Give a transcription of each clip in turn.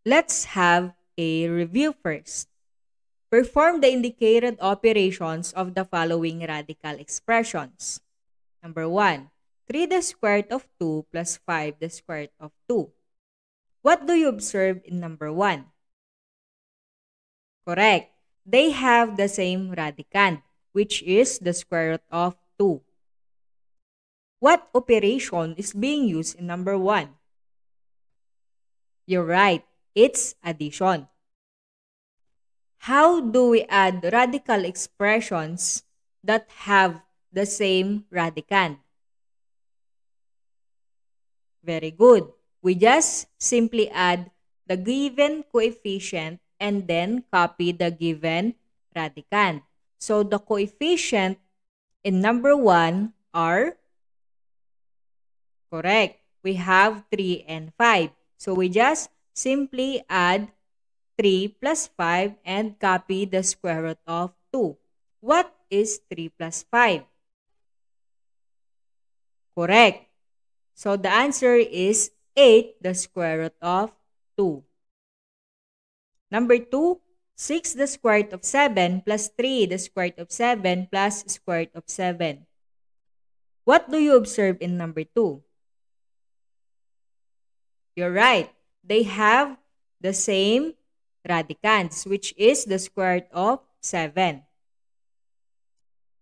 Let's have a review first. Perform the indicated operations of the following radical expressions. Number 1, 3 the square root of 2 plus 5 the square root of 2. What do you observe in number 1? Correct. They have the same radicand, which is the square root of 2. What operation is being used in number 1? You're right. It's addition. How do we add radical expressions that have the same radicand? Very good. We just simply add the given coefficient and then copy the given radicand. So the coefficient in number 1 are correct. We have 3 and 5. So we just simply add 3 plus 5 and copy the square root of 2. What is 3 plus 5? Correct. So the answer is 8 the square root of 2. Number 2, 6 the square root of 7 plus 3 the square root of 7 plus square root of 7. What do you observe in number 2? You're right. They have the same radicands, which is the square root of 7.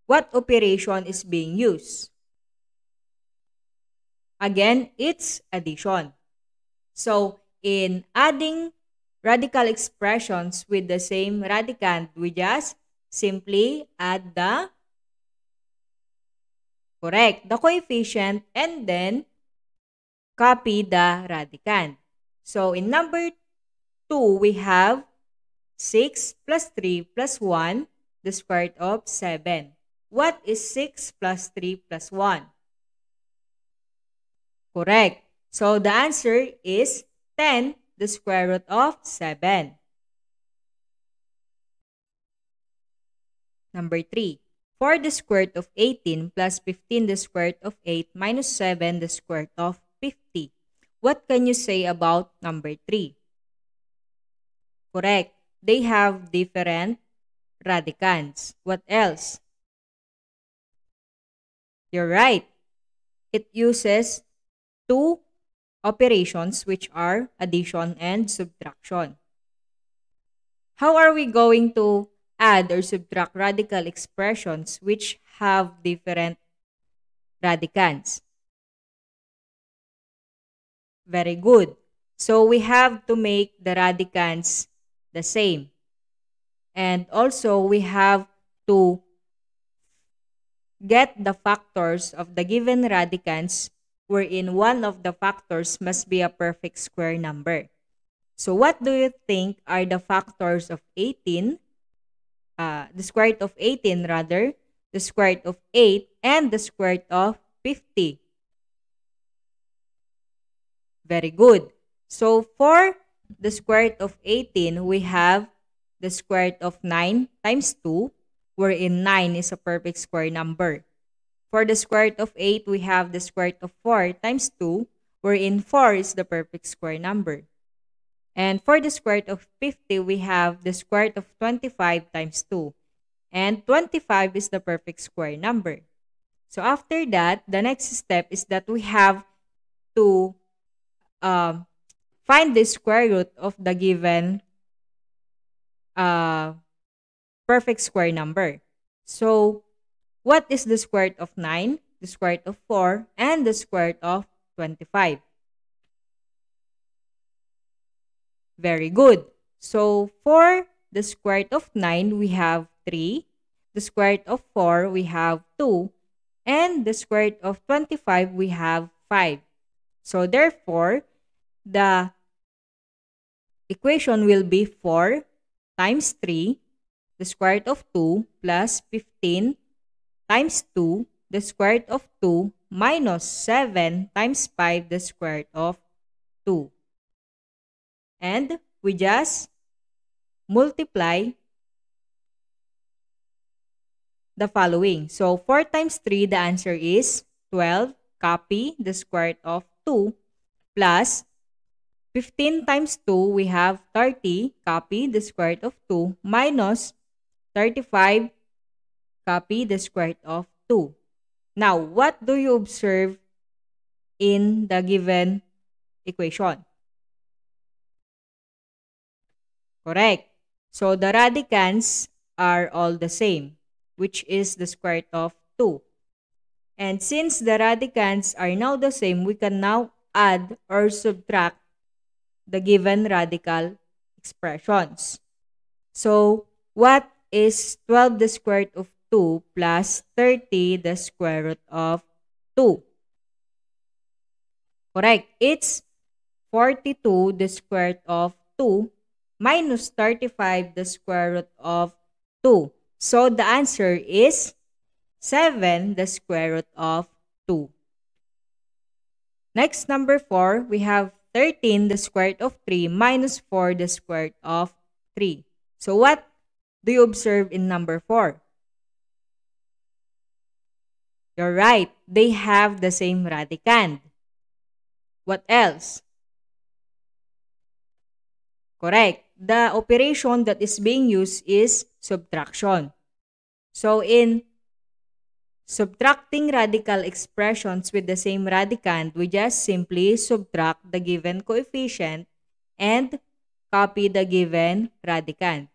What operation is being used? Again, it's addition. So, in adding radical expressions with the same radicand, we just simply add the coefficient and then copy the radicand. So, in number 2, we have 6 plus 3 plus 1, the square root of 7. What is 6 plus 3 plus 1? Correct. So, the answer is 10, the square root of 7. Number 3. 4 the square root of 18 plus 15 the square root of 8 minus 7 the square root of 50. What can you say about number 3? Correct. They have different radicands. What else? You're right. It uses two operations, which are addition and subtraction. How are we going to add or subtract radical expressions which have different radicands? Very good. So we have to make the radicands the same. And also we have to get the factors of the given radicands wherein one of the factors must be a perfect square number. So what do you think are the factors of 18? The square root of 18 rather, the square root of 8, and the square root of 50. Very good. So for the square root of 18, we have the square root of 9 times 2, wherein 9 is a perfect square number. For the square root of 8, we have the square root of 4 times 2, wherein 4 is the perfect square number. And for the square root of 50, we have the square root of 25 times 2. And 25 is the perfect square number. So after that, the next step is that we have to find the square root of the given perfect square number. So what is the square root of 9, the square root of 4, and the square root of 25? Very good. So for the square root of 9, we have 3. The square root of 4, we have 2. And the square root of 25, we have 5. So therefore, the equation will be 4 times 3, the square root of 2, plus 15 times 2, the square root of 2, minus 7 times 5, the square root of 2. And we just multiply the following. So 4 times 3, the answer is 12. Copy the square root of 2 plus 15 times 2, we have 30, copy the square root of 2, minus 35, copy the square root of 2. Now, what do you observe in the given equation? Correct. So, the radicands are all the same, which is the square root of 2. And since the radicands are now the same, we can now add or subtract the given radical expressions. So, what is 12 the square root of 2 plus 30 the square root of 2? Correct. It's 42 the square root of 2 minus 35 the square root of 2. So, the answer is 7 the square root of 2. Next, number 4, we have 13 the square root of 3 minus 4 the square root of 3. So, what do you observe in number 4? You're right. They have the same radicand. What else? Correct. The operation that is being used is subtraction. So, in subtracting radical expressions with the same radicand, we just simply subtract the given coefficient and copy the given radicand.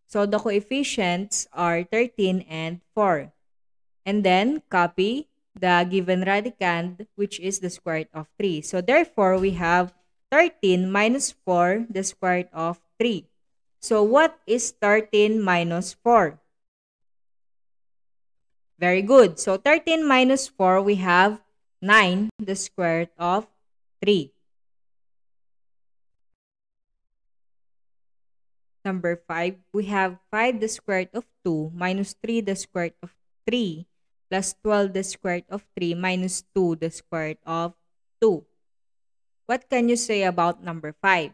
So, the coefficients are 13 and 4. And then, copy the given radicand, which is the square root of 3. So, therefore, we have 13 minus 4, the square root of 3. So, what is 13 minus 4? Very good. So, 13 minus 4, we have 9, the square root of 3. Number 5, we have 5 the square root of 2 minus 3 the square root of 3 plus 12 the square root of 3 minus 2 the square root of 2. What can you say about number 5?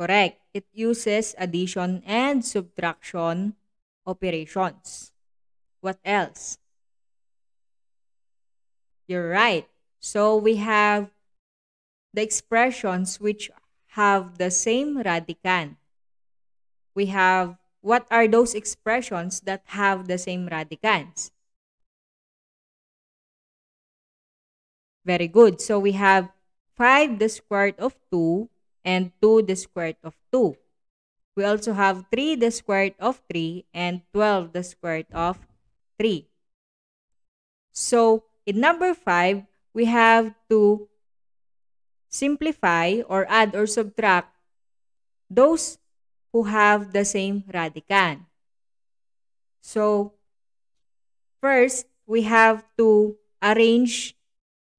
Correct. It uses addition and subtraction operations. What else? You're right. So we have the expressions which have the same radicand. We have, what are those expressions that have the same radicands? Very good. So we have 5 the square root of 2 and 2 the square root of 2. We also have 3 the square root of 3 and 12 the square root of 3. So, in number 5, we have to simplify or add or subtract those who have the same radicand. So, first, we have to arrange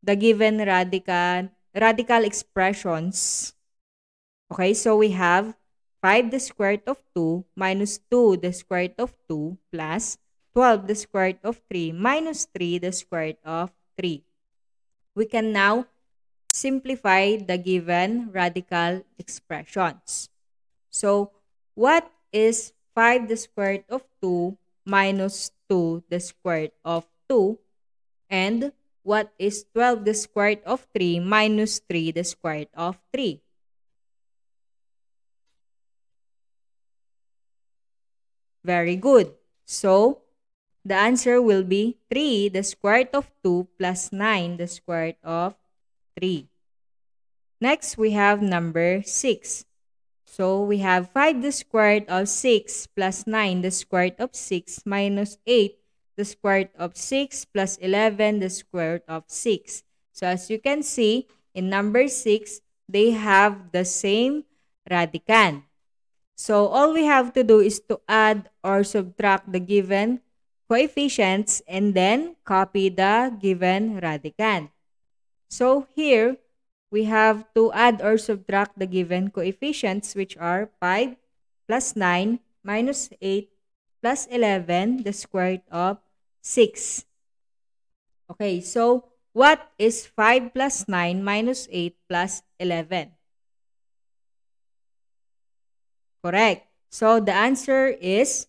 the given radical expressions. Okay, so we have 5 the square root of 2 minus 2 the square root of 2 plus 12 the square root of 3 minus 3 the square root of 3. We can now simplify the given radical expressions. So, what is 5 the square root of 2 minus 2 the square root of 2? And what is 12 the square root of 3 minus 3 the square root of 3? Very good. So, the answer will be 3 the square root of 2 plus 9 the square root of 3. Next, we have number 6. So, we have 5 the square root of 6 plus 9 the square root of 6 minus 8 the square root of 6 plus 11 the square root of 6. So, as you can see, in number 6, they have the same radicand. So, all we have to do is to add or subtract the given coefficients and then copy the given radicand. So, here, we have to add or subtract the given coefficients, which are 5 plus 9 minus 8 plus 11, the square root of 6. Okay, so what is 5 plus 9 minus 8 plus 11? Correct. So the answer is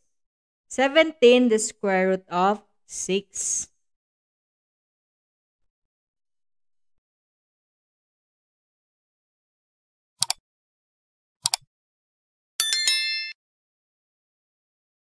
17 the square root of 6.